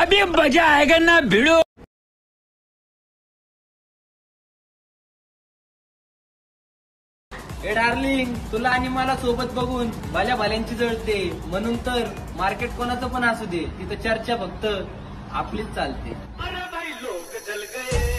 अभी मजा आएगा ना भिड़ो। ए डार्लिंग, तुला आणि मला सोबत बघून भल्या भाल्यांची जळते, म्हणून तर मार्केट कोणाचं पण असू दे, तिथं चर्चा फक्त आपलीच चालते। अरे भाई लोक जल गए।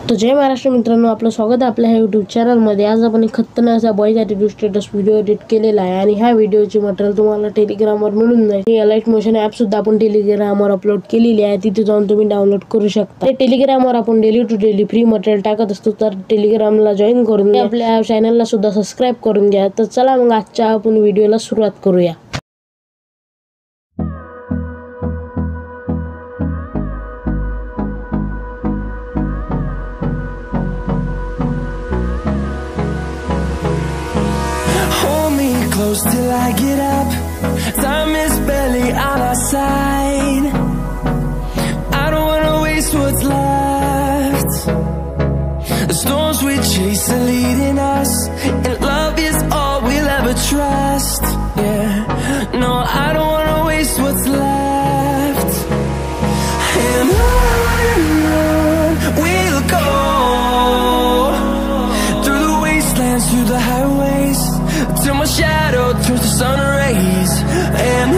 तो जय महाराष्ट्र मित्रांनो, आपलं स्वागत आहे आपल्या यूट्यूब चॅनलमध्ये। आज आपण एक खतरनाक असा boys attitude status video edit केलेला आहे आणि ह्या व्हिडिओची मटेरियल तुम्हाला टेलिग्रामवर मिळून जाईल। ही अलाइट मोशन ॲप सुद्धा आपण टेलिग्रामवर अपलोड केलेली आहे, तिथे जाऊन तुम्ही डाउनलोड करू शकता। टेलिग्रामवर आपण daily to daily free material टाकत असतो, तर टेलिग्रामला जॉईन करून घ्या, आपल्या चॅनलला सुद्धा सबस्क्राइब करून घ्या। तर चला मग आजच्या आपण व्हिडिओला सुरुवात करूया। Close till I get up, time is barely on our side. I don't wanna waste what's left. The storms we chase are leading us, and love is all we'll ever trust. Yeah, no, I don't wanna waste what's left. And on we'll go, through the wastelands, through the highways, till my shadow turns to sun rays. And